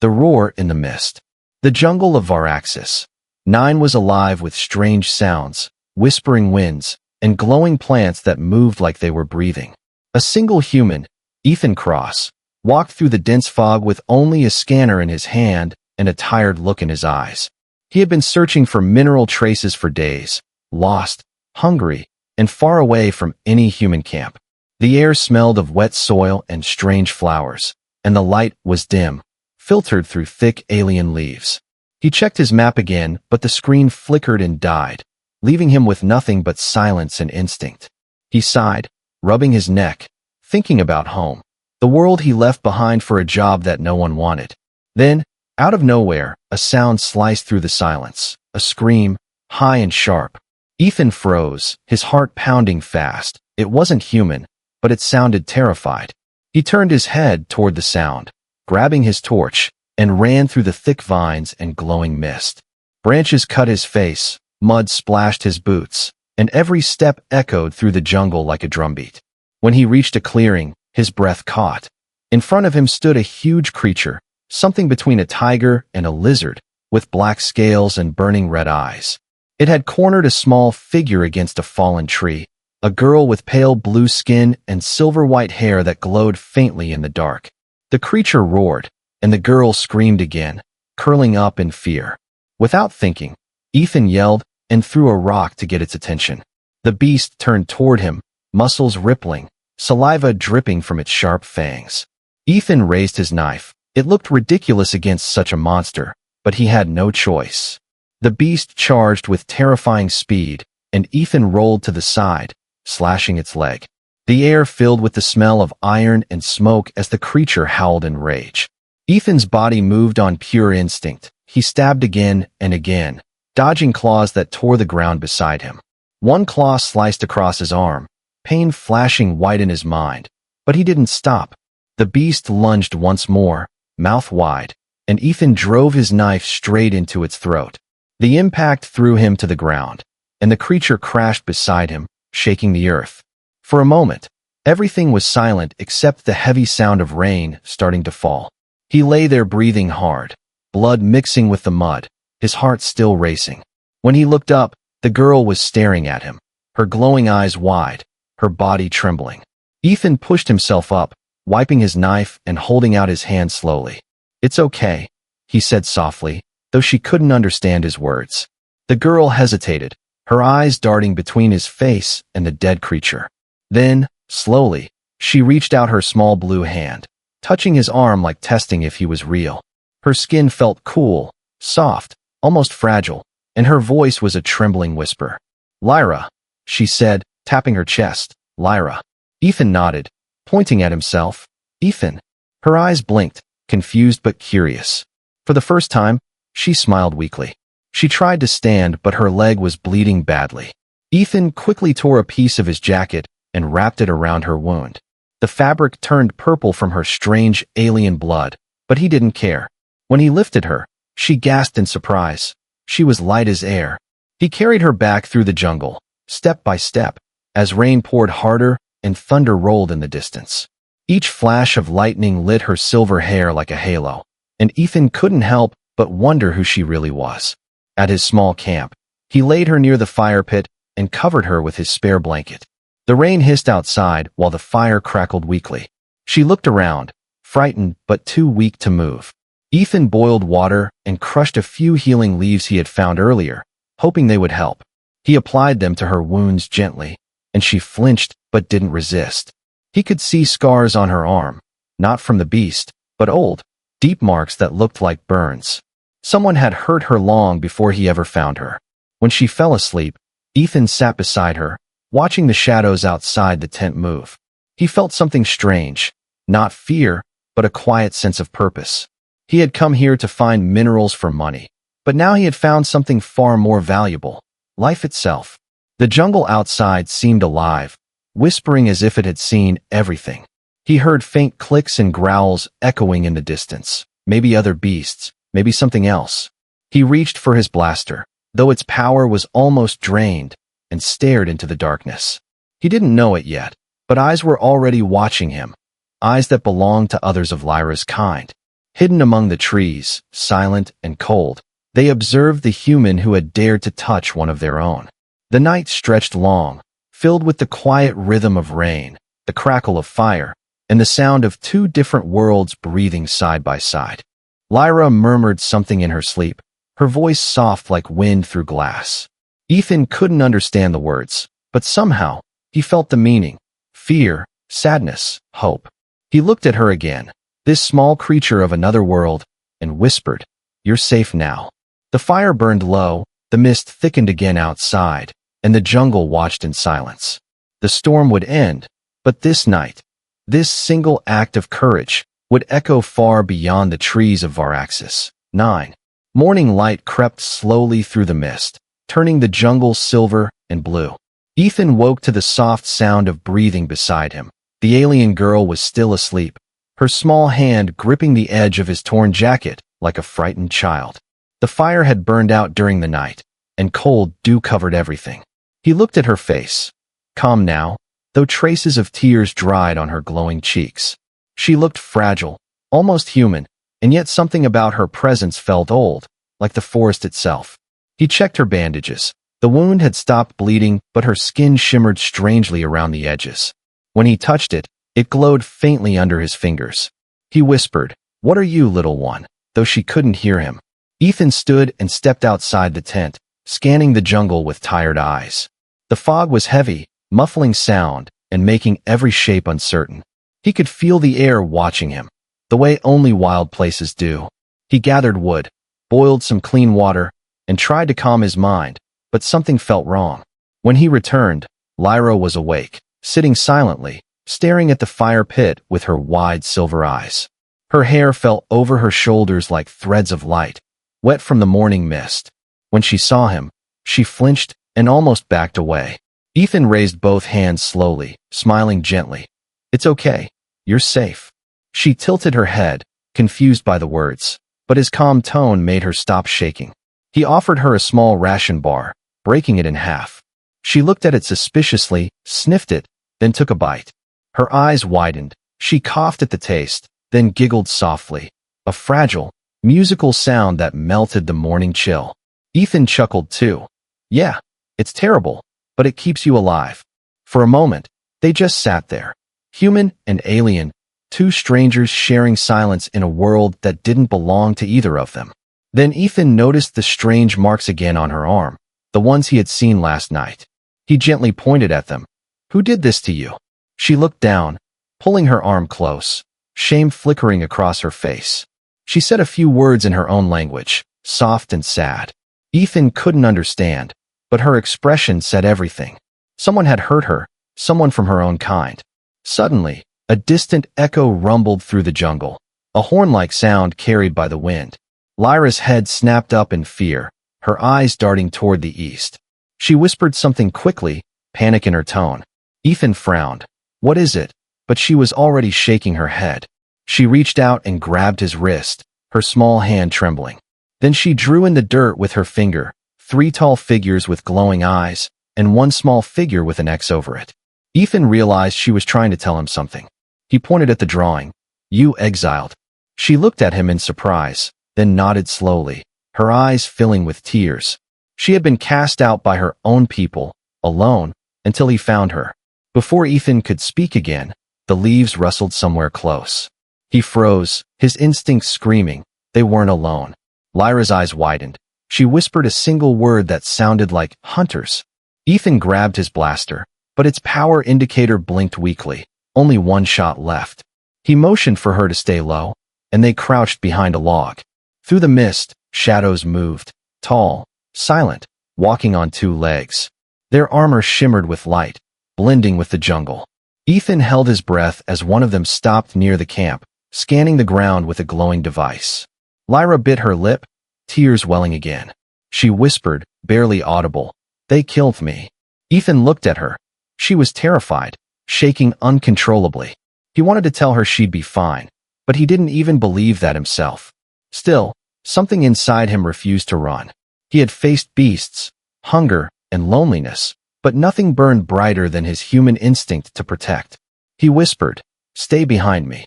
The roar in the mist. The jungle of Varaxis. 9 was alive with strange sounds, whispering winds, and glowing plants that moved like they were breathing. A single human, Ethan Cross, walked through the dense fog with only a scanner in his hand and a tired look in his eyes. He had been searching for mineral traces for days, lost, hungry, and far away from any human camp. The air smelled of wet soil and strange flowers, and the light was dim, filtered through thick alien leaves. He checked his map again, but the screen flickered and died, leaving him with nothing but silence and instinct. He sighed, rubbing his neck, thinking about home, the world he left behind for a job that no one wanted. Then, out of nowhere, a sound sliced through the silence, a scream, high and sharp. Ethan froze, his heart pounding fast. It wasn't human, but it sounded terrified. He turned his head toward the sound, grabbing his torch, and ran through the thick vines and glowing mist. Branches cut his face, mud splashed his boots, and every step echoed through the jungle like a drumbeat. When he reached a clearing, his breath caught. In front of him stood a huge creature, something between a tiger and a lizard, with black scales and burning red eyes. It had cornered a small figure against a fallen tree, a girl with pale blue skin and silver-white hair that glowed faintly in the dark. The creature roared, and the girl screamed again, curling up in fear. Without thinking, Ethan yelled and threw a rock to get its attention. The beast turned toward him, muscles rippling, saliva dripping from its sharp fangs. Ethan raised his knife. It looked ridiculous against such a monster, but he had no choice. The beast charged with terrifying speed, and Ethan rolled to the side, slashing its leg. The air filled with the smell of iron and smoke as the creature howled in rage. Ethan's body moved on pure instinct. He stabbed again and again, dodging claws that tore the ground beside him. One claw sliced across his arm, pain flashing white in his mind, but he didn't stop. The beast lunged once more, mouth wide, and Ethan drove his knife straight into its throat. The impact threw him to the ground, and the creature crashed beside him, shaking the earth. For a moment, everything was silent except the heavy sound of rain starting to fall. He lay there breathing hard, blood mixing with the mud, his heart still racing. When he looked up, the girl was staring at him, her glowing eyes wide, her body trembling. Ethan pushed himself up, wiping his knife and holding out his hand slowly. "It's okay," he said softly, though she couldn't understand his words. The girl hesitated, her eyes darting between his face and the dead creature. Then, slowly, she reached out her small blue hand, touching his arm like testing if he was real. Her skin felt cool, soft, almost fragile, and her voice was a trembling whisper. "Lyra," she said, tapping her chest. "Lyra." Ethan nodded, pointing at himself. "Ethan." Her eyes blinked, confused but curious. For the first time, she smiled weakly. She tried to stand, but her leg was bleeding badly. Ethan quickly tore a piece of his jacket and wrapped it around her wound. The fabric turned purple from her strange alien blood, but he didn't care. When he lifted her, she gasped in surprise. She was light as air. He carried her back through the jungle, step by step, as rain poured harder and thunder rolled in the distance. Each flash of lightning lit her silver hair like a halo, and Ethan couldn't help but wonder who she really was. At his small camp, he laid her near the fire pit and covered her with his spare blanket. The rain hissed outside while the fire crackled weakly. She looked around, frightened but too weak to move. Ethan boiled water and crushed a few healing leaves he had found earlier, hoping they would help. He applied them to her wounds gently, and she flinched but didn't resist. He could see scars on her arm, not from the beast, but old, deep marks that looked like burns. Someone had hurt her long before he ever found her. When she fell asleep, Ethan sat beside her, watching the shadows outside the tent move. He felt something strange, not fear, but a quiet sense of purpose. He had come here to find minerals for money, but now he had found something far more valuable, life itself. The jungle outside seemed alive, whispering as if it had seen everything. He heard faint clicks and growls echoing in the distance, maybe other beasts, maybe something else. He reached for his blaster, though its power was almost drained, and stared into the darkness. He didn't know it yet, but eyes were already watching him, eyes that belonged to others of Lyra's kind. Hidden among the trees, silent and cold, they observed the human who had dared to touch one of their own. The night stretched long, filled with the quiet rhythm of rain, the crackle of fire, and the sound of two different worlds breathing side by side. Lyra murmured something in her sleep, her voice soft like wind through glass. Ethan couldn't understand the words, but somehow, he felt the meaning: fear, sadness, hope. He looked at her again, this small creature of another world, and whispered, "You're safe now." The fire burned low, the mist thickened again outside, and the jungle watched in silence. The storm would end, but this night, this single act of courage, would echo far beyond the trees of Varaxis. 9. Morning light crept slowly through the mist, turning the jungle silver and blue. Ethan woke to the soft sound of breathing beside him. The alien girl was still asleep, her small hand gripping the edge of his torn jacket like a frightened child. The fire had burned out during the night, and cold dew covered everything. He looked at her face, calm now, though traces of tears dried on her glowing cheeks. She looked fragile, almost human, and yet something about her presence felt old, like the forest itself. He checked her bandages. The wound had stopped bleeding, but her skin shimmered strangely around the edges. When he touched it, it glowed faintly under his fingers. He whispered, "What are you, little one?" though she couldn't hear him. Ethan stood and stepped outside the tent, scanning the jungle with tired eyes. The fog was heavy, muffling sound, and making every shape uncertain. He could feel the air watching him, the way only wild places do. He gathered wood, boiled some clean water, and tried to calm his mind, but something felt wrong. When he returned, Lyra was awake, sitting silently, staring at the fire pit with her wide silver eyes. Her hair fell over her shoulders like threads of light, wet from the morning mist. When she saw him, she flinched and almost backed away. Ethan raised both hands slowly, smiling gently. "It's okay. You're safe." She tilted her head, confused by the words, but his calm tone made her stop shaking. He offered her a small ration bar, breaking it in half. She looked at it suspiciously, sniffed it, then took a bite. Her eyes widened. She coughed at the taste, then giggled softly, a fragile, musical sound that melted the morning chill. Ethan chuckled too. "Yeah, it's terrible, but it keeps you alive." For a moment, they just sat there, human and alien, two strangers sharing silence in a world that didn't belong to either of them. Then Ethan noticed the strange marks again on her arm, the ones he had seen last night. He gently pointed at them. "Who did this to you?" She looked down, pulling her arm close, shame flickering across her face. She said a few words in her own language, soft and sad. Ethan couldn't understand, but her expression said everything. Someone had hurt her, someone from her own kind. Suddenly, a distant echo rumbled through the jungle, a horn-like sound carried by the wind. Lyra's head snapped up in fear, her eyes darting toward the east. She whispered something quickly, panic in her tone. Ethan frowned. "What is it?" But she was already shaking her head. She reached out and grabbed his wrist, her small hand trembling. Then she drew in the dirt with her finger, 3 tall figures with glowing eyes, and 1 small figure with an X over it. Ethan realized she was trying to tell him something. He pointed at the drawing. "You exiled." She looked at him in surprise, then nodded slowly, her eyes filling with tears. She had been cast out by her own people, alone, until he found her. Before Ethan could speak again, the leaves rustled somewhere close. He froze, his instincts screaming. They weren't alone. Lyra's eyes widened. She whispered a single word that sounded like hunters. Ethan grabbed his blaster, but its power indicator blinked weakly. Only 1 shot left. He motioned for her to stay low, and they crouched behind a log. Through the mist, shadows moved, tall, silent, walking on 2 legs. Their armor shimmered with light, blending with the jungle. Ethan held his breath as one of them stopped near the camp, scanning the ground with a glowing device. Lyra bit her lip, tears welling again. She whispered, barely audible, "They killed me." Ethan looked at her. She was terrified, shaking uncontrollably. He wanted to tell her she'd be fine, but he didn't even believe that himself. Still, something inside him refused to run. He had faced beasts, hunger, and loneliness, but nothing burned brighter than his human instinct to protect. He whispered, "Stay behind me,"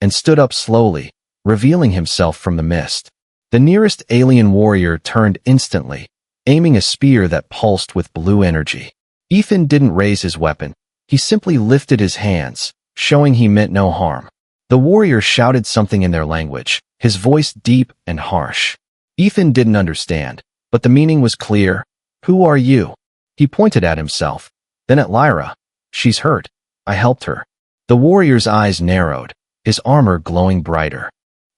and stood up slowly, revealing himself from the mist. The nearest alien warrior turned instantly, aiming a spear that pulsed with blue energy. Ethan didn't raise his weapon. He simply lifted his hands, showing he meant no harm. The warrior shouted something in their language, his voice deep and harsh. Ethan didn't understand, but the meaning was clear. "Who are you?" He pointed at himself, then at Lyra. "She's hurt. I helped her." The warrior's eyes narrowed, his armor glowing brighter.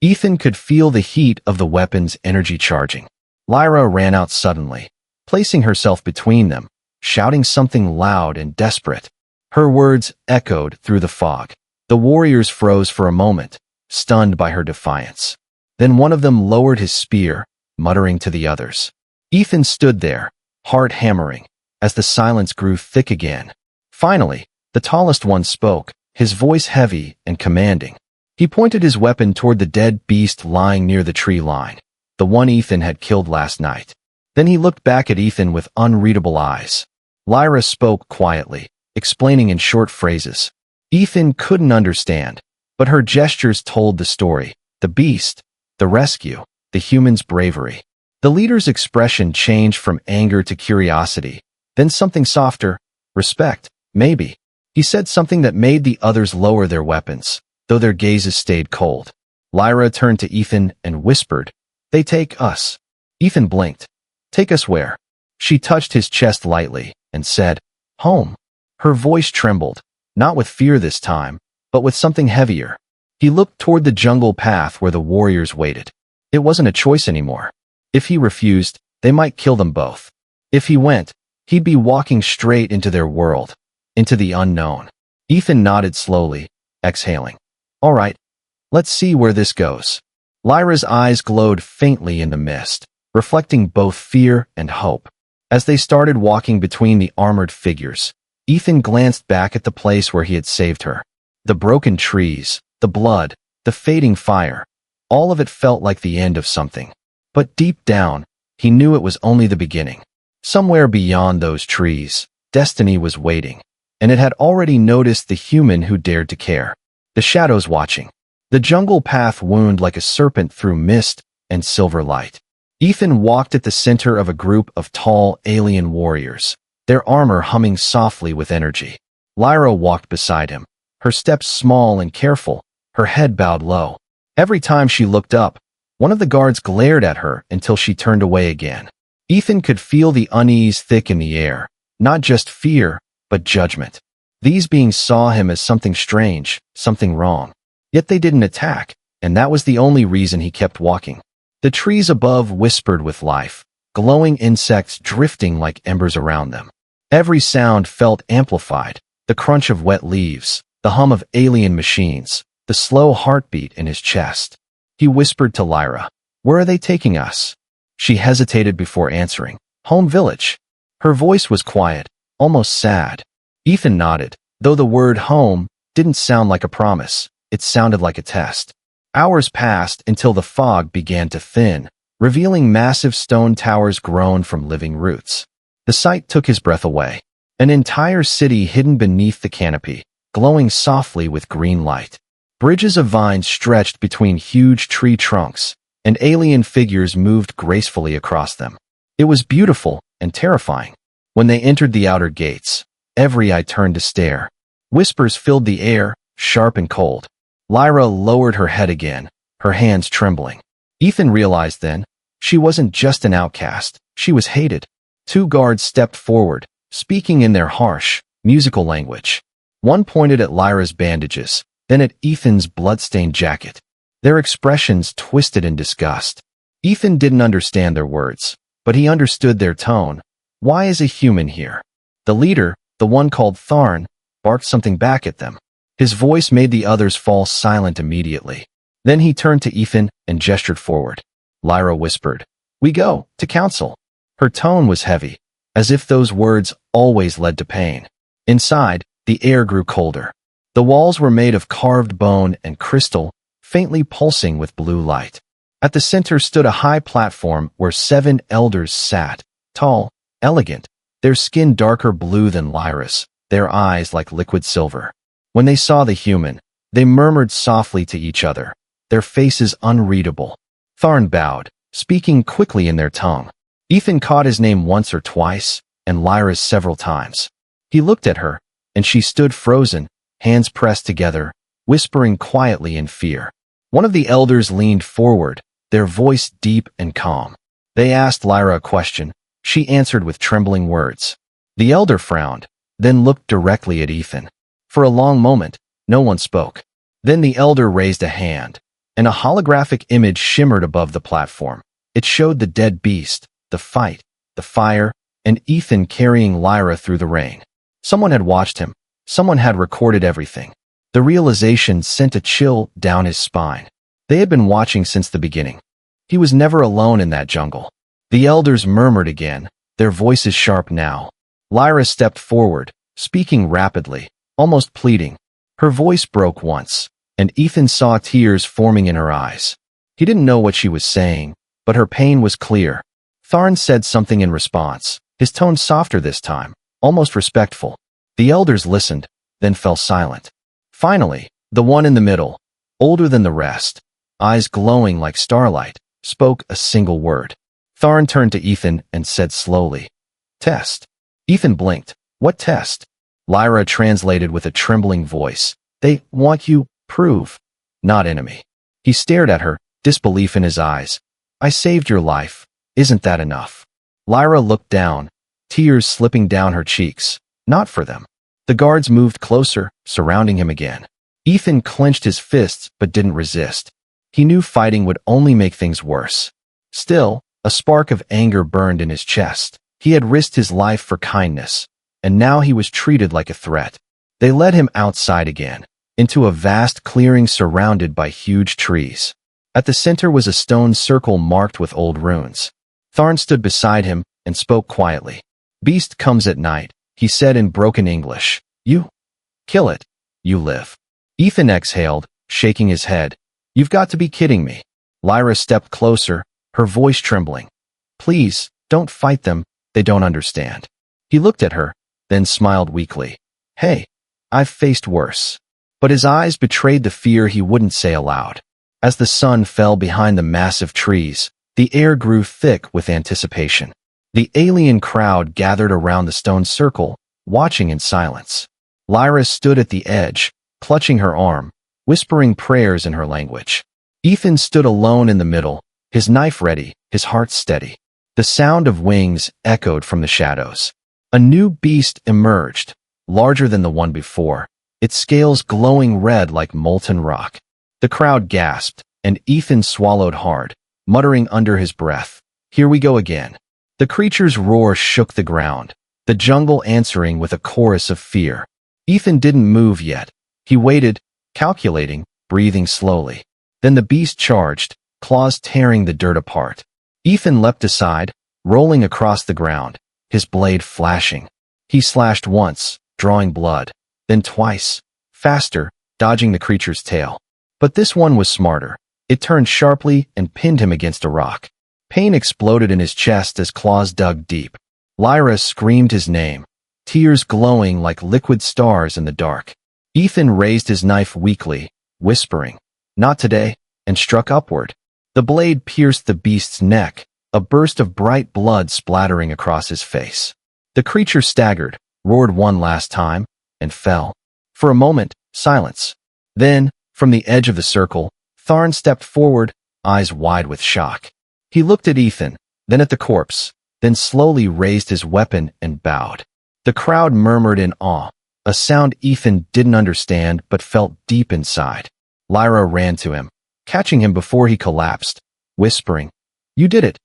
Ethan could feel the heat of the weapon's energy charging. Lyra ran out suddenly, placing herself between them, shouting something loud and desperate. Her words echoed through the fog. The warriors froze for a moment, stunned by her defiance. Then one of them lowered his spear, muttering to the others. Ethan stood there, heart hammering, as the silence grew thick again. Finally, the tallest one spoke, his voice heavy and commanding. He pointed his weapon toward the dead beast lying near the tree line, the one Ethan had killed last night. Then he looked back at Ethan with unreadable eyes. Lyra spoke quietly, explaining in short phrases. Ethan couldn't understand, but her gestures told the story: the beast, the rescue, the human's bravery. The leader's expression changed from anger to curiosity, then something softer: respect, maybe. He said something that made the others lower their weapons, though their gazes stayed cold. Lyra turned to Ethan and whispered, "They take us." Ethan blinked. "Take us where?" She touched his chest lightly and said, "Home." Her voice trembled, not with fear this time, but with something heavier. He looked toward the jungle path where the warriors waited. It wasn't a choice anymore. If he refused, they might kill them both. If he went, he'd be walking straight into their world, into the unknown. Ethan nodded slowly, exhaling. "All right, let's see where this goes." Lyra's eyes glowed faintly in the mist, reflecting both fear and hope. As they started walking between the armored figures, Ethan glanced back at the place where he had saved her. The broken trees, the blood, the fading fire, all of it felt like the end of something. But deep down, he knew it was only the beginning. Somewhere beyond those trees, destiny was waiting, and it had already noticed the human who dared to care. The shadows watching. The jungle path wound like a serpent through mist and silver light. Ethan walked at the center of a group of tall alien warriors, their armor humming softly with energy. Lyra walked beside him, her steps small and careful, her head bowed low. Every time she looked up, one of the guards glared at her until she turned away again. Ethan could feel the unease thick in the air, not just fear, but judgment. These beings saw him as something strange, something wrong. Yet they didn't attack, and that was the only reason he kept walking. The trees above whispered with life, glowing insects drifting like embers around them. Every sound felt amplified: the crunch of wet leaves, the hum of alien machines, the slow heartbeat in his chest. He whispered to Lyra, "Where are they taking us?" She hesitated before answering, "Home village." Her voice was quiet, almost sad. Ethan nodded, though the word home didn't sound like a promise. It sounded like a test. Hours passed until the fog began to thin, revealing massive stone towers grown from living roots. The sight took his breath away. An entire city hidden beneath the canopy, glowing softly with green light. Bridges of vines stretched between huge tree trunks, and alien figures moved gracefully across them. It was beautiful and terrifying. When they entered the outer gates, every eye turned to stare. Whispers filled the air, sharp and cold. Lyra lowered her head again, her hands trembling. Ethan realized then, she wasn't just an outcast, she was hated. Two guards stepped forward, speaking in their harsh, musical language. One pointed at Lyra's bandages, then at Ethan's blood-stained jacket. Their expressions twisted in disgust. Ethan didn't understand their words, but he understood their tone. Why is a human here? The leader, the one called Tharn, barked something back at them. His voice made the others fall silent immediately. Then he turned to Ethan and gestured forward. Lyra whispered, "We go, to council." Her tone was heavy, as if those words always led to pain. Inside, the air grew colder. The walls were made of carved bone and crystal, faintly pulsing with blue light. At the center stood a high platform where 7 elders sat, tall, elegant, their skin darker blue than Lyra's, their eyes like liquid silver. When they saw the human, they murmured softly to each other. their faces unreadable. Tharn bowed, speaking quickly in their tongue. Ethan caught his name once or twice, and Lyra's several times. He looked at her, and she stood frozen, hands pressed together, whispering quietly in fear. One of the elders leaned forward, their voice deep and calm. They asked Lyra a question. She answered with trembling words. The elder frowned, then looked directly at Ethan. For a long moment, no one spoke. Then the elder raised a hand, and a holographic image shimmered above the platform. It showed the dead beast, the fight, the fire, and Ethan carrying Lyra through the rain. Someone had watched him. Someone had recorded everything. The realization sent a chill down his spine. They had been watching since the beginning. He was never alone in that jungle. The elders murmured again, their voices sharp now. Lyra stepped forward, speaking rapidly, almost pleading. Her voice broke once, and Ethan saw tears forming in her eyes. He didn't know what she was saying, but her pain was clear. Tharn said something in response, his tone softer this time, almost respectful. The elders listened, then fell silent. Finally, the one in the middle, older than the rest, eyes glowing like starlight, spoke a single word. Tharn turned to Ethan and said slowly, "Test." Ethan blinked. "What test?" Lyra translated with a trembling voice. "They want you, prove, not enemy." He stared at her, disbelief in his eyes. "I saved your life. Isn't that enough?" Lyra looked down, tears slipping down her cheeks. "Not for them." The guards moved closer, surrounding him again. Ethan clenched his fists but didn't resist. He knew fighting would only make things worse. Still, a spark of anger burned in his chest. He had risked his life for kindness, and now he was treated like a threat. They led him outside again, into a vast clearing surrounded by huge trees. At the center was a stone circle marked with old runes. Tharn stood beside him and spoke quietly. "Beast comes at night," he said in broken English. "You kill it, you live." Ethan exhaled, shaking his head. "You've got to be kidding me." Lyra stepped closer, her voice trembling. "Please, don't fight them, they don't understand." He looked at her, then smiled weakly. "Hey, I've faced worse." But his eyes betrayed the fear he wouldn't say aloud. As the sun fell behind the massive trees, the air grew thick with anticipation. The alien crowd gathered around the stone circle, watching in silence. Lyra stood at the edge, clutching her arm, whispering prayers in her language. Ethan stood alone in the middle, his knife ready, his heart steady. The sound of wings echoed from the shadows. A new beast emerged, larger than the one before, its scales glowing red like molten rock. The crowd gasped, and Ethan swallowed hard, muttering under his breath, "Here we go again." The creature's roar shook the ground, the jungle answering with a chorus of fear. Ethan didn't move yet. He waited, calculating, breathing slowly. Then the beast charged, claws tearing the dirt apart. Ethan leapt aside, rolling across the ground, his blade flashing. He slashed once, drawing blood, then twice, faster, dodging the creature's tail. But this one was smarter. It turned sharply and pinned him against a rock. Pain exploded in his chest as claws dug deep. Lyra screamed his name, tears glowing like liquid stars in the dark. Ethan raised his knife weakly, whispering, "Not today," and struck upward. The blade pierced the beast's neck, a burst of bright blood splattering across his face. The creature staggered, roared one last time, and fell. For a moment, silence. Then, from the edge of the circle, Tharn stepped forward, eyes wide with shock. He looked at Ethan, then at the corpse, then slowly raised his weapon and bowed. The crowd murmured in awe, a sound Ethan didn't understand but felt deep inside. Lyra ran to him, catching him before he collapsed, whispering, "You did it.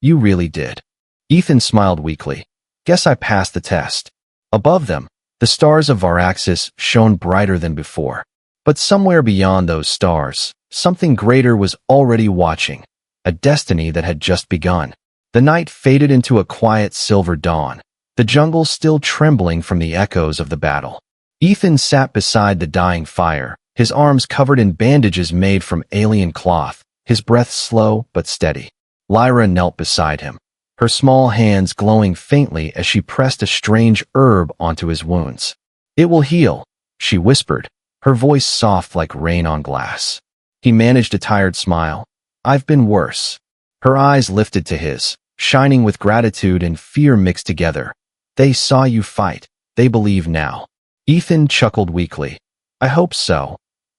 You really did." Ethan smiled weakly. "Guess I passed the test." Above them, the stars of Varaxis shone brighter than before. But somewhere beyond those stars, something greater was already watching, a destiny that had just begun. The night faded into a quiet silver dawn, the jungle still trembling from the echoes of the battle. Ethan sat beside the dying fire, his arms covered in bandages made from alien cloth, his breath slow but steady. Lyra knelt beside him, her small hands glowing faintly as she pressed a strange herb onto his wounds. "It will heal," she whispered, her voice soft like rain on glass. He managed a tired smile. I've been worse. Her eyes lifted to his, shining with gratitude and fear mixed together. They saw you fight. They believe now. Ethan chuckled weakly. I hope so.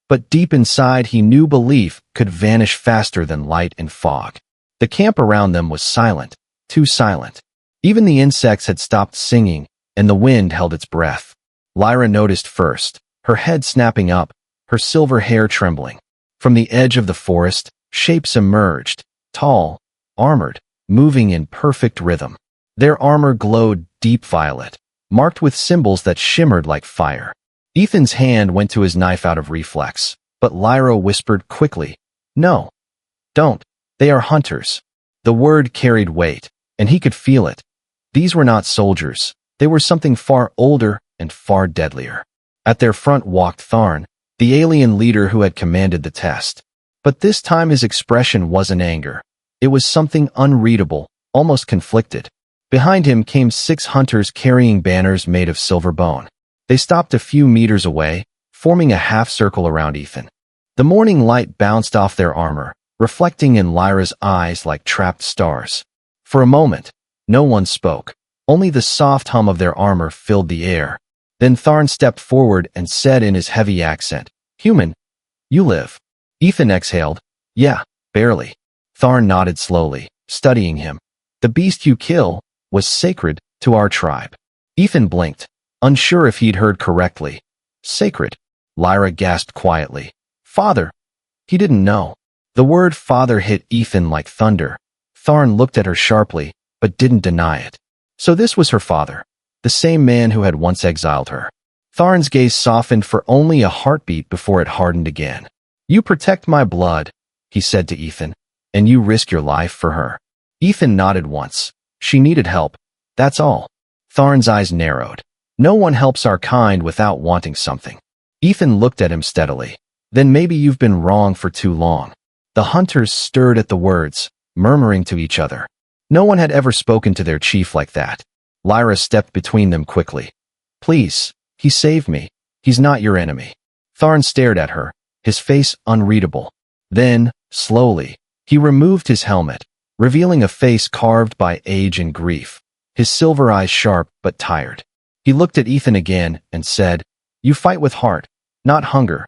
But deep inside he knew belief could vanish faster than light and fog. The camp around them was silent, too silent. Even the insects had stopped singing, and the wind held its breath. Lyra noticed first, her head snapping up, her silver hair trembling. From the edge of the forest, shapes emerged, tall, armored, moving in perfect rhythm. Their armor glowed deep violet, marked with symbols that shimmered like fire. Ethan's hand went to his knife out of reflex, but Lyra whispered quickly, No, don't. They are hunters. The word carried weight, and he could feel it. These were not soldiers. They were something far older and far deadlier. At their front walked Tharn, the alien leader who had commanded the test. But this time his expression wasn't anger. It was something unreadable, almost conflicted. Behind him came 6 hunters carrying banners made of silver bone. They stopped a few meters away, forming a half-circle around Ethan. The morning light bounced off their armor, reflecting in Lyra's eyes like trapped stars. For a moment, no one spoke. Only the soft hum of their armor filled the air. Then Tharn stepped forward and said in his heavy accent, Human, you live. Ethan exhaled, Yeah, barely. Tharn nodded slowly, studying him. The beast you kill was sacred to our tribe. Ethan blinked, unsure if he'd heard correctly. Sacred? Lyra gasped quietly. Father? He didn't know. The word father hit Ethan like thunder. Tharn looked at her sharply, but didn't deny it. So this was her father, the same man who had once exiled her. Tharn's gaze softened for only a heartbeat before it hardened again. You protect my blood, he said to Ethan, and you risk your life for her. Ethan nodded once. She needed help. That's all. Tharn's eyes narrowed. No one helps our kind without wanting something. Ethan looked at him steadily. Then maybe you've been wrong for too long. The hunters stirred at the words, murmuring to each other. No one had ever spoken to their chief like that. Lyra stepped between them quickly. Please, he saved me. He's not your enemy. Tharn stared at her, his face unreadable. Then, slowly, he removed his helmet, revealing a face carved by age and grief, his silver eyes sharp but tired. He looked at Ethan again and said, You fight with heart, not hunger.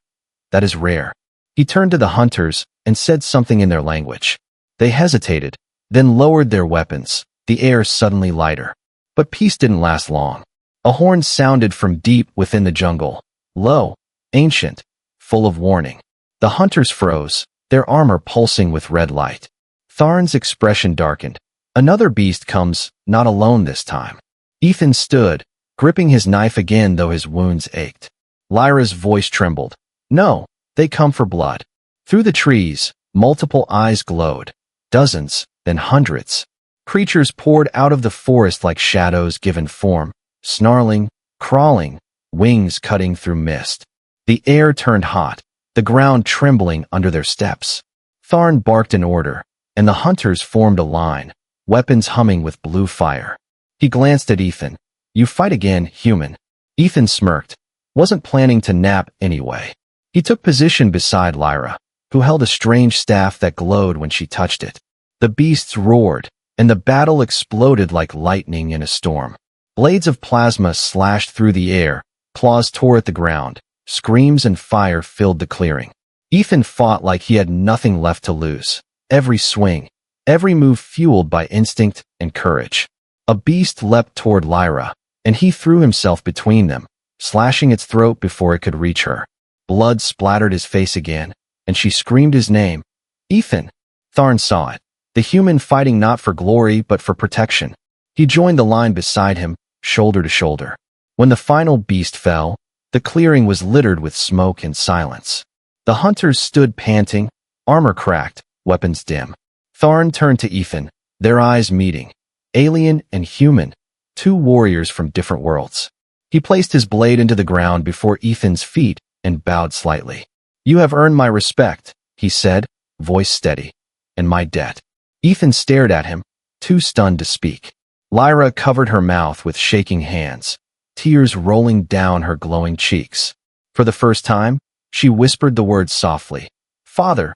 That is rare. He turned to the hunters and said something in their language. They hesitated, then lowered their weapons, the air suddenly lighter. But peace didn't last long. A horn sounded from deep within the jungle, low, ancient, full of warning. The hunters froze, their armor pulsing with red light. Tharn's expression darkened. Another beast comes, not alone this time. Ethan stood, gripping his knife again though his wounds ached. Lyra's voice trembled. No, they come for blood. Through the trees, multiple eyes glowed. Dozens, then hundreds. Creatures poured out of the forest like shadows given form, snarling, crawling, wings cutting through mist. The air turned hot, the ground trembling under their steps. Tharn barked an order, and the hunters formed a line, weapons humming with blue fire. He glanced at Ethan. You fight again, human. Ethan smirked, wasn't planning to nap anyway. He took position beside Lyra, who held a strange staff that glowed when she touched it. The beasts roared, and the battle exploded like lightning in a storm. Blades of plasma slashed through the air, claws tore at the ground, screams and fire filled the clearing. Ethan fought like he had nothing left to lose. Every swing, every move fueled by instinct and courage. A beast leapt toward Lyra, and he threw himself between them, slashing its throat before it could reach her. Blood splattered his face again, and she screamed his name. Ethan! Tharn saw it. The human fighting not for glory but for protection. He joined the line beside him, shoulder to shoulder. When the final beast fell, the clearing was littered with smoke and silence. The hunters stood panting, armor cracked, weapons dim. Tharn turned to Ethan, their eyes meeting. Alien and human, 2 warriors from different worlds. He placed his blade into the ground before Ethan's feet and bowed slightly. You have earned my respect, he said, voice steady, and my debt. Ethan stared at him, too stunned to speak. Lyra covered her mouth with shaking hands, tears rolling down her glowing cheeks. For the first time, she whispered the words softly. Father,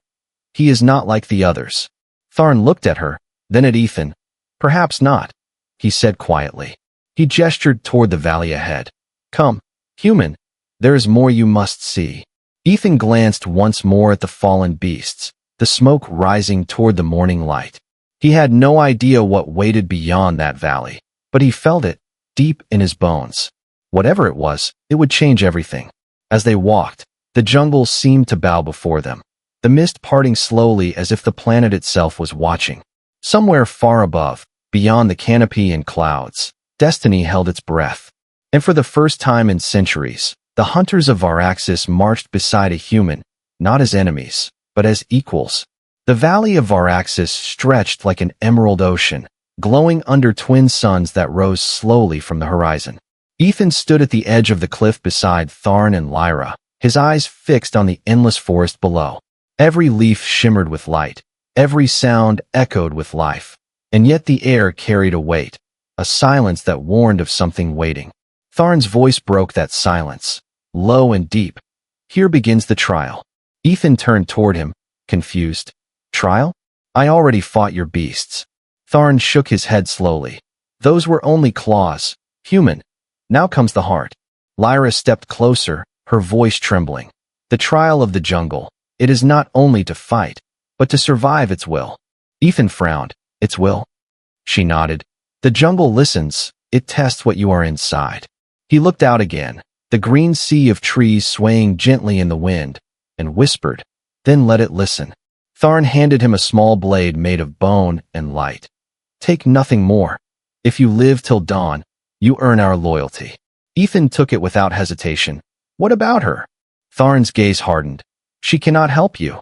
he is not like the others. Tharn looked at her, then at Ethan. Perhaps not, he said quietly. He gestured toward the valley ahead. Come, human, there is more you must see. Ethan glanced once more at the fallen beasts, the smoke rising toward the morning light. He had no idea what waited beyond that valley, but he felt it, deep in his bones. Whatever it was, it would change everything. As they walked, the jungle seemed to bow before them, the mist parting slowly as if the planet itself was watching. Somewhere far above, beyond the canopy and clouds, destiny held its breath. And for the first time in centuries, the hunters of Varaxis marched beside a human, not as enemies, but as equals. The valley of Varaxis stretched like an emerald ocean, glowing under twin suns that rose slowly from the horizon. Ethan stood at the edge of the cliff beside Tharn and Lyra, his eyes fixed on the endless forest below. Every leaf shimmered with light, every sound echoed with life, and yet the air carried a weight, a silence that warned of something waiting. Tharn's voice broke that silence, low and deep. Here begins the trial. Ethan turned toward him, confused. Trial? I already fought your beasts. Tharn shook his head slowly. Those were only claws. Human. Now comes the heart. Lyra stepped closer, her voice trembling. The trial of the jungle. It is not only to fight, but to survive its will. Ethan frowned. Its will? She nodded. The jungle listens. It tests what you are inside. He looked out again, the green sea of trees swaying gently in the wind, and whispered, then let it listen. Tharn handed him a small blade made of bone and light. Take nothing more. If you live till dawn, you earn our loyalty. Ethan took it without hesitation. What about her? Tharn's gaze hardened. She cannot help you.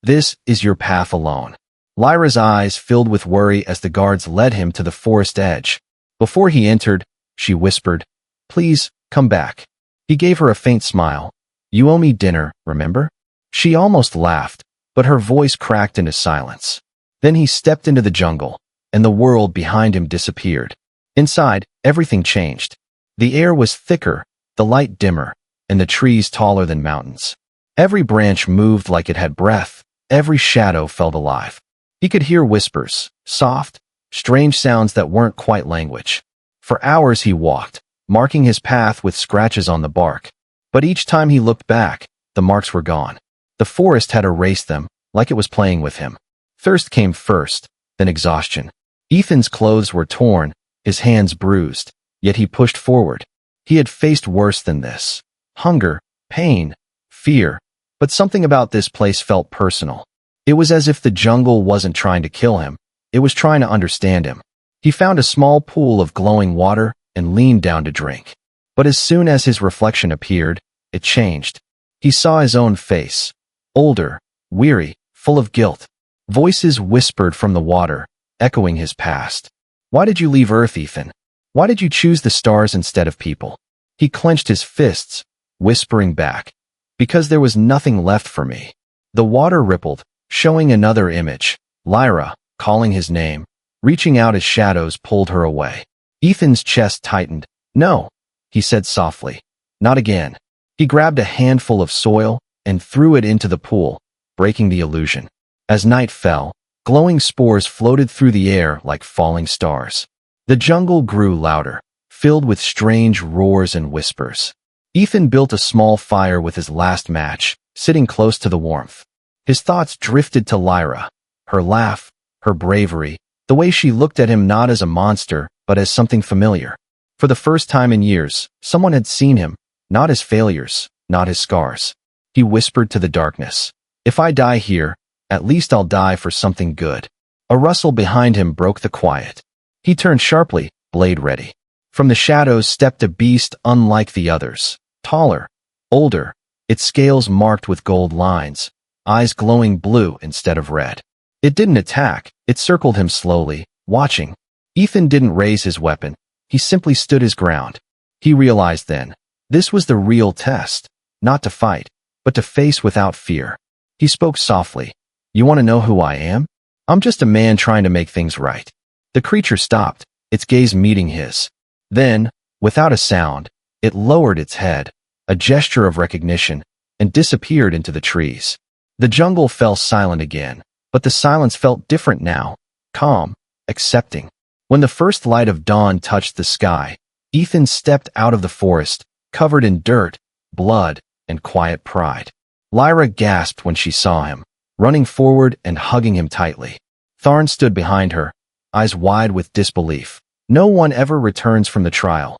This is your path alone. Lyra's eyes filled with worry as the guards led him to the forest edge. Before he entered, she whispered, Please, come back. He gave her a faint smile. You owe me dinner, remember? She almost laughed, but her voice cracked into silence. Then he stepped into the jungle, and the world behind him disappeared. Inside, everything changed. The air was thicker, the light dimmer, and the trees taller than mountains. Every branch moved like it had breath, every shadow felt alive. He could hear whispers, soft, strange sounds that weren't quite language. For hours he walked, marking his path with scratches on the bark. But each time he looked back, the marks were gone. The forest had erased them, like it was playing with him. Thirst came first, then exhaustion. Ethan's clothes were torn, his hands bruised, yet he pushed forward. He had faced worse than this. Hunger, pain, fear, but something about this place felt personal. It was as if the jungle wasn't trying to kill him, it was trying to understand him. He found a small pool of glowing water and leaned down to drink. But as soon as his reflection appeared, it changed. He saw his own face, older, weary, full of guilt. Voices whispered from the water, echoing his past. Why did you leave Earth, Ethan? Why did you choose the stars instead of people? He clenched his fists, whispering back, because there was nothing left for me. The water rippled, showing another image, Lyra, calling his name, reaching out as shadows pulled her away. Ethan's chest tightened. No, he said softly. Not again. He grabbed a handful of soil and threw it into the pool, breaking the illusion. As night fell, glowing spores floated through the air like falling stars. The jungle grew louder, filled with strange roars and whispers. Ethan built a small fire with his last match, sitting close to the warmth. His thoughts drifted to Lyra, her laugh, her bravery, the way she looked at him not as a monster, but as something familiar. For the first time in years, someone had seen him, not his failures, not his scars. He whispered to the darkness, If I die here, at least I'll die for something good. A rustle behind him broke the quiet. He turned sharply, blade ready. From the shadows stepped a beast unlike the others, taller, older, its scales marked with gold lines, eyes glowing blue instead of red. It didn't attack, it circled him slowly, watching. Ethan didn't raise his weapon, he simply stood his ground. He realized then, this was the real test, not to fight, but to face without fear. He spoke softly, You want to know who I am? I'm just a man trying to make things right. The creature stopped, its gaze meeting his. Then, without a sound, it lowered its head, a gesture of recognition, and disappeared into the trees. The jungle fell silent again, but the silence felt different now, calm, accepting. When the first light of dawn touched the sky, Ethan stepped out of the forest, covered in dirt, blood, and quiet pride. Lyra gasped when she saw him, running forward and hugging him tightly. Tharn stood behind her, eyes wide with disbelief. No one ever returns from the trial.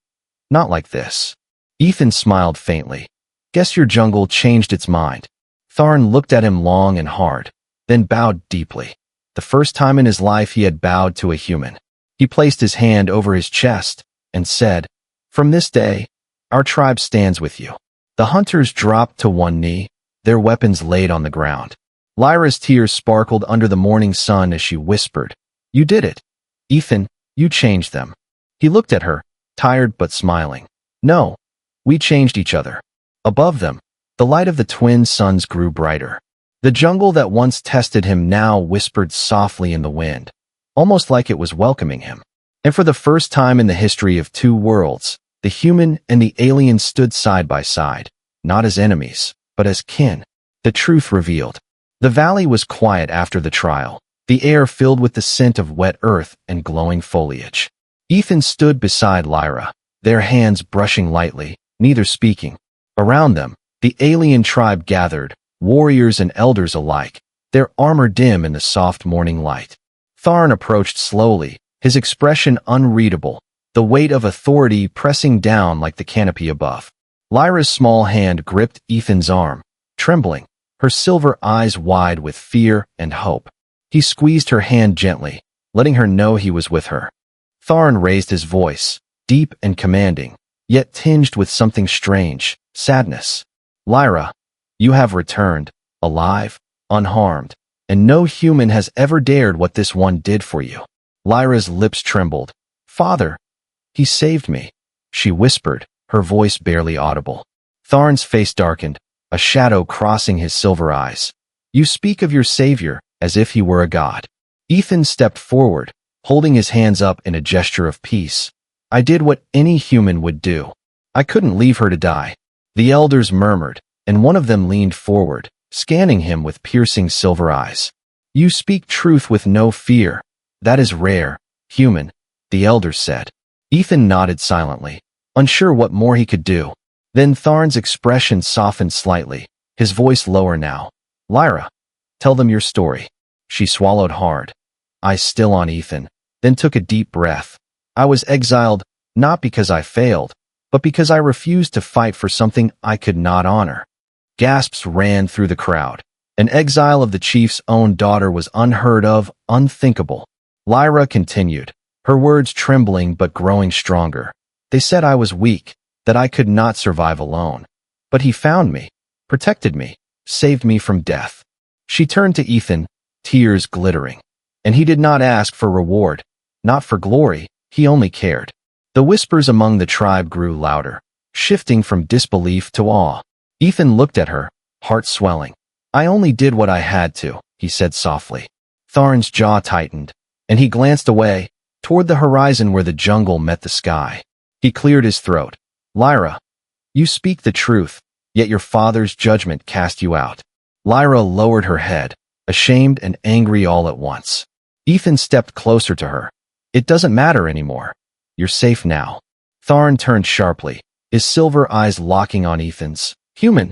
Not like this. Ethan smiled faintly. Guess your jungle changed its mind. Tharn looked at him long and hard, then bowed deeply. The first time in his life he had bowed to a human. He placed his hand over his chest and said, "From this day, our tribe stands with you." The hunters dropped to one knee, their weapons laid on the ground. Lyra's tears sparkled under the morning sun as she whispered, "You did it. Ethan, you changed them." He looked at her, tired but smiling. "No, we changed each other." Above them, the light of the twin suns grew brighter. The jungle that once tested him now whispered softly in the wind, almost like it was welcoming him. And for the first time in the history of two worlds, the human and the alien stood side by side, not as enemies, but as kin. The truth revealed. The valley was quiet after the trial, the air filled with the scent of wet earth and glowing foliage. Ethan stood beside Lyra, their hands brushing lightly, neither speaking. Around them, the alien tribe gathered, warriors and elders alike, their armor dim in the soft morning light. Tharn approached slowly, his expression unreadable, the weight of authority pressing down like the canopy above. Lyra's small hand gripped Ethan's arm, trembling, her silver eyes wide with fear and hope. He squeezed her hand gently, letting her know he was with her. Tharn raised his voice, deep and commanding, yet tinged with something strange, sadness. "Lyra, you have returned, alive, unharmed, and no human has ever dared what this one did for you." Lyra's lips trembled. "Father, he saved me," she whispered, her voice barely audible. Tharn's face darkened, a shadow crossing his silver eyes. "You speak of your savior as if he were a god." Ethan stepped forward, holding his hands up in a gesture of peace. "I did what any human would do. I couldn't leave her to die." The elders murmured, and one of them leaned forward, scanning him with piercing silver eyes. "You speak truth with no fear. That is rare, human," the elders said. Ethan nodded silently, unsure what more he could do. Then Tharn's expression softened slightly, his voice lower now. "Lyra, tell them your story." She swallowed hard, eyes still on Ethan, then took a deep breath. "I was exiled, not because I failed, but because I refused to fight for something I could not honor." Gasps ran through the crowd. An exile of the chief's own daughter was unheard of, unthinkable. Lyra continued, her words trembling but growing stronger. "They said I was weak, that I could not survive alone. But he found me, protected me, saved me from death." She turned to Ethan, tears glittering. "And he did not ask for reward, not for glory, he only cared." The whispers among the tribe grew louder, shifting from disbelief to awe. Ethan looked at her, heart swelling. "I only did what I had to," he said softly. Tharn's jaw tightened, and he glanced away, toward the horizon where the jungle met the sky. He cleared his throat. "Lyra, you speak the truth, yet your father's judgment cast you out." Lyra lowered her head, ashamed and angry all at once. Ethan stepped closer to her. "It doesn't matter anymore. You're safe now." Tharn turned sharply, his silver eyes locking on Ethan's. "Human,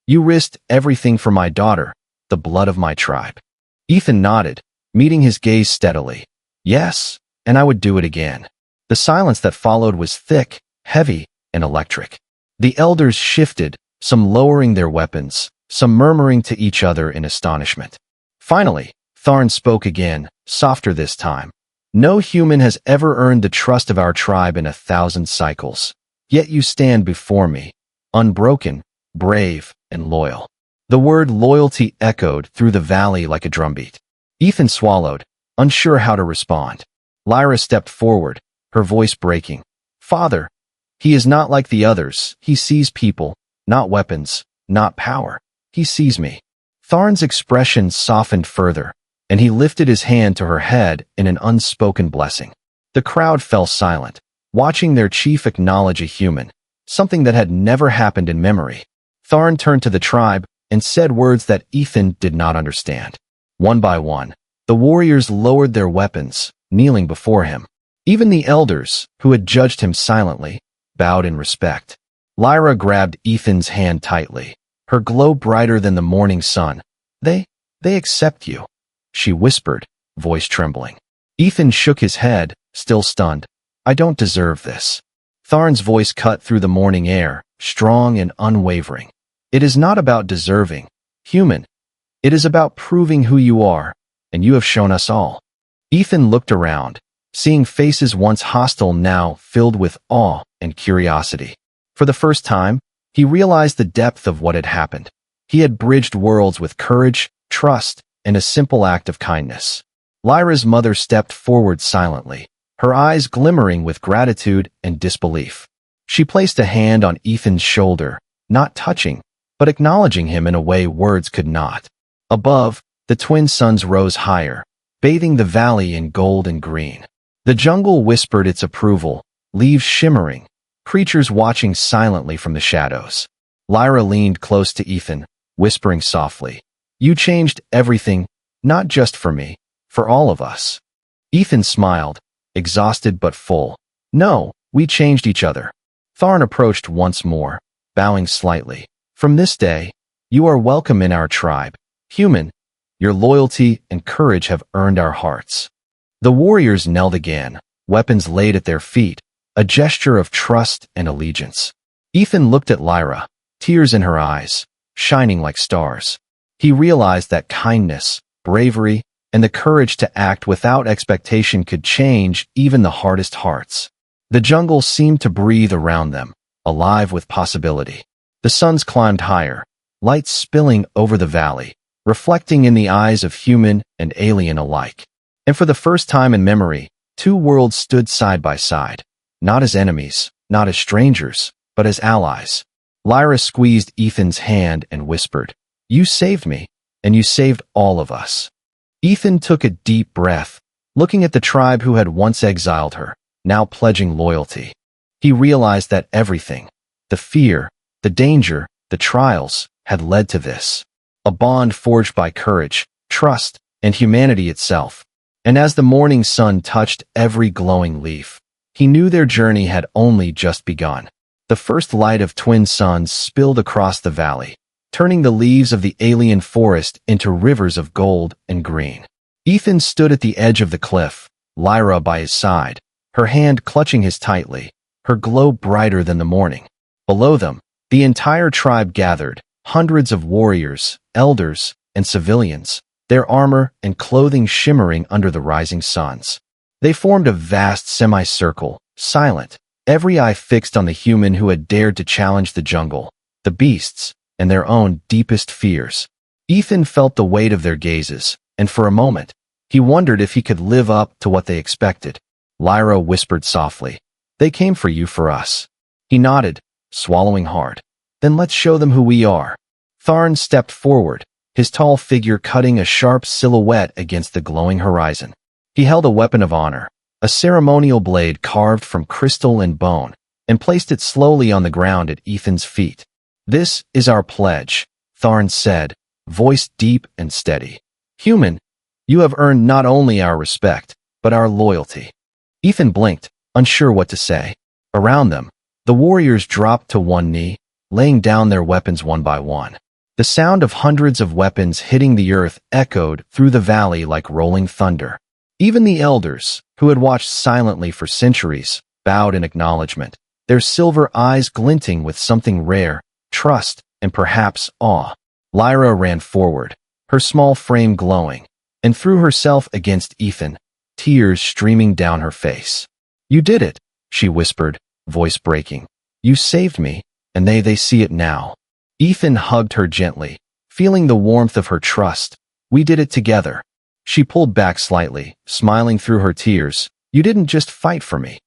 you risked everything for my daughter, the blood of my tribe." Ethan nodded, meeting his gaze steadily. "Yes, and I would do it again." The silence that followed was thick, heavy, and electric. The elders shifted, some lowering their weapons, some murmuring to each other in astonishment. Finally, Tharn spoke again, softer this time. "No human has ever earned the trust of our tribe in 1,000 cycles. Yet you stand before me, unbroken, brave, and loyal." The word loyalty echoed through the valley like a drumbeat. Ethan swallowed, unsure how to respond. Lyra stepped forward, her voice breaking. "Father, he is not like the others. He sees people, not weapons, not power. He sees me." Tharn's expression softened further, and he lifted his hand to her head in an unspoken blessing. The crowd fell silent, watching their chief acknowledge a human, something that had never happened in memory. Tharn turned to the tribe, and said words that Ethan did not understand. One by one, the warriors lowered their weapons, kneeling before him. Even the elders, who had judged him silently, bowed in respect. Lyra grabbed Ethan's hand tightly, her glow brighter than the morning sun. They accept you," she whispered, voice trembling. Ethan shook his head, still stunned. "I don't deserve this." Tharn's voice cut through the morning air, strong and unwavering. "It is not about deserving, human. It is about proving who you are, and you have shown us all." Ethan looked around, seeing faces once hostile now filled with awe and curiosity. For the first time, he realized the depth of what had happened. He had bridged worlds with courage, trust, and a simple act of kindness. Lyra's mother stepped forward silently, her eyes glimmering with gratitude and disbelief. She placed a hand on Ethan's shoulder, not touching, but acknowledging him in a way words could not. Above, the twin suns rose higher, bathing the valley in gold and green. The jungle whispered its approval, leaves shimmering, creatures watching silently from the shadows. Lyra leaned close to Ethan, whispering softly, "You changed everything, not just for me, for all of us." Ethan smiled, exhausted but full. "No, we changed each other." Tharn approached once more, bowing slightly. "From this day, you are welcome in our tribe. Human, your loyalty and courage have earned our hearts." The warriors knelt again, weapons laid at their feet, a gesture of trust and allegiance. Ethan looked at Lyra, tears in her eyes, shining like stars. He realized that kindness, bravery, and the courage to act without expectation could change even the hardest hearts. The jungle seemed to breathe around them, alive with possibility. The suns climbed higher, light spilling over the valley, reflecting in the eyes of human and alien alike. And for the first time in memory, two worlds stood side by side, not as enemies, not as strangers, but as allies. Lyra squeezed Ethan's hand and whispered, "You saved me, and you saved all of us." Ethan took a deep breath, looking at the tribe who had once exiled her, now pledging loyalty. He realized that everything, the fear, the danger, the trials, had led to this. A bond forged by courage, trust, and humanity itself. And as the morning sun touched every glowing leaf, he knew their journey had only just begun. The first light of twin suns spilled across the valley, turning the leaves of the alien forest into rivers of gold and green. Ethan stood at the edge of the cliff, Lyra by his side, her hand clutching his tightly, her glow brighter than the morning. Below them, the entire tribe gathered, hundreds of warriors, elders, and civilians, their armor and clothing shimmering under the rising suns. They formed a vast semicircle, silent, every eye fixed on the human who had dared to challenge the jungle, the beasts, and their own deepest fears. Ethan felt the weight of their gazes, and for a moment, he wondered if he could live up to what they expected. Lyra whispered softly, "They came for you, for us." He nodded, swallowing hard. "Then let's show them who we are." Tharn stepped forward, his tall figure cutting a sharp silhouette against the glowing horizon. He held a weapon of honor, a ceremonial blade carved from crystal and bone, and placed it slowly on the ground at Ethan's feet. "This is our pledge," Tharn said, voice deep and steady. "Human, you have earned not only our respect, but our loyalty." Ethan blinked, unsure what to say. Around them, the warriors dropped to one knee, laying down their weapons one by one. The sound of hundreds of weapons hitting the earth echoed through the valley like rolling thunder. Even the elders, who had watched silently for centuries, bowed in acknowledgement, their silver eyes glinting with something rare, trust, and perhaps awe. Lyra ran forward, her small frame glowing, and threw herself against Ethan, tears streaming down her face. "You did it," she whispered, voice breaking. "You saved me, and they see it now." Ethan hugged her gently, feeling the warmth of her trust. "We did it together." She pulled back slightly, smiling through her tears. "You didn't just fight for me.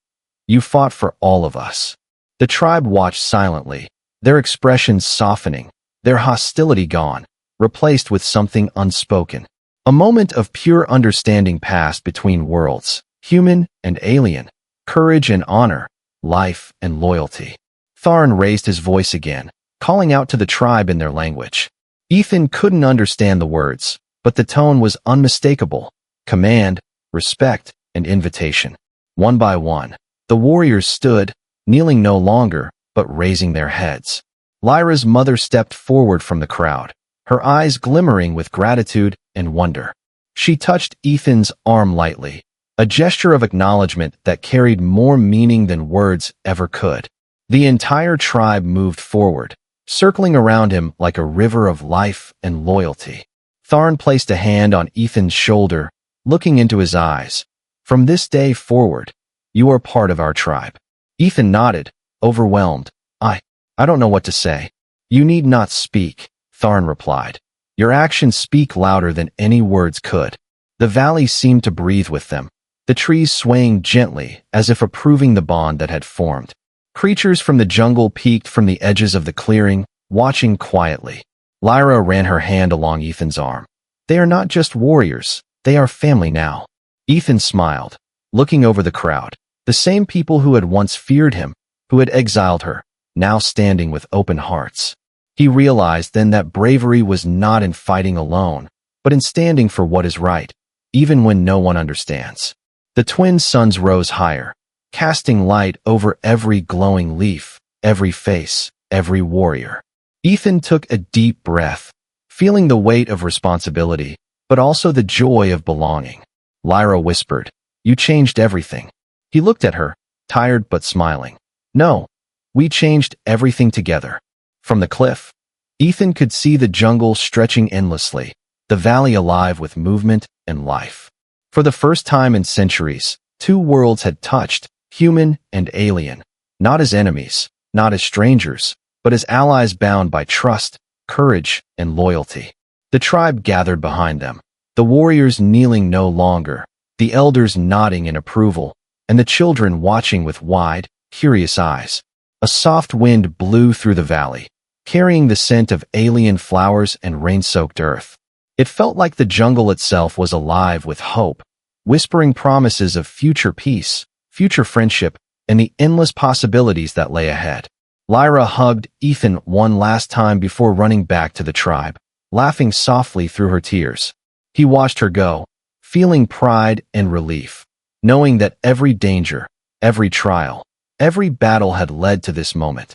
You fought for all of us." The tribe watched silently, their expressions softening, their hostility gone, replaced with something unspoken. A moment of pure understanding passed between worlds, human and alien, courage and honor, life and loyalty. Tharn raised his voice again, calling out to the tribe in their language. Ethan couldn't understand the words, but the tone was unmistakable. Command, respect, and invitation. One by one, the warriors stood, kneeling no longer, but raising their heads. Lyra's mother stepped forward from the crowd, her eyes glimmering with gratitude and wonder. She touched Ethan's arm lightly, a gesture of acknowledgement that carried more meaning than words ever could. The entire tribe moved forward, circling around him like a river of life and loyalty. Tharn placed a hand on Ethan's shoulder, looking into his eyes. From this day forward, you are part of our tribe. Ethan nodded, overwhelmed. I don't know what to say. You need not speak, Tharn replied. Your actions speak louder than any words could. The valley seemed to breathe with them, the trees swaying gently as if approving the bond that had formed. Creatures from the jungle peeked from the edges of the clearing, watching quietly. Lyra ran her hand along Ethan's arm. They are not just warriors, they are family now. Ethan smiled, looking over the crowd. The same people who had once feared him, who had exiled her, now standing with open hearts. He realized then that bravery was not in fighting alone, but in standing for what is right, even when no one understands. The twin suns rose higher, casting light over every glowing leaf, every face, every warrior. Ethan took a deep breath, feeling the weight of responsibility, but also the joy of belonging. Lyra whispered, "You changed everything." He looked at her, tired but smiling. "No, we changed everything together." From the cliff, Ethan could see the jungle stretching endlessly, the valley alive with movement and life. For the first time in centuries, two worlds had touched, human and alien, not as enemies, not as strangers, but as allies bound by trust, courage, and loyalty. The tribe gathered behind them, the warriors kneeling no longer, the elders nodding in approval, and the children watching with wide, curious eyes. A soft wind blew through the valley, carrying the scent of alien flowers and rain-soaked earth. It felt like the jungle itself was alive with hope, whispering promises of future peace, future friendship, and the endless possibilities that lay ahead. Lyra hugged Ethan one last time before running back to the tribe, laughing softly through her tears. He watched her go, feeling pride and relief, knowing that every danger, every trial, every battle had led to this moment.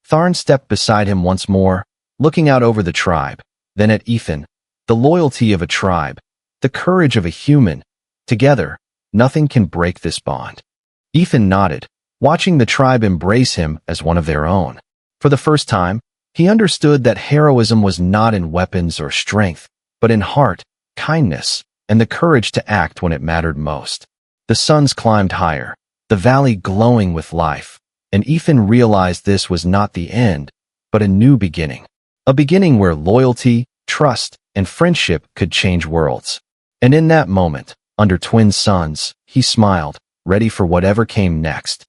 Tharn stepped beside him once more, looking out over the tribe, then at Ethan. The loyalty of a tribe, the courage of a human. Together, nothing can break this bond. Ethan nodded, watching the tribe embrace him as one of their own. For the first time, he understood that heroism was not in weapons or strength, but in heart, kindness, and the courage to act when it mattered most. The suns climbed higher, the valley glowing with life, and Ethan realized this was not the end, but a new beginning. A beginning where loyalty, trust, and friendship could change worlds. And in that moment, under twin suns, he smiled, ready for whatever came next.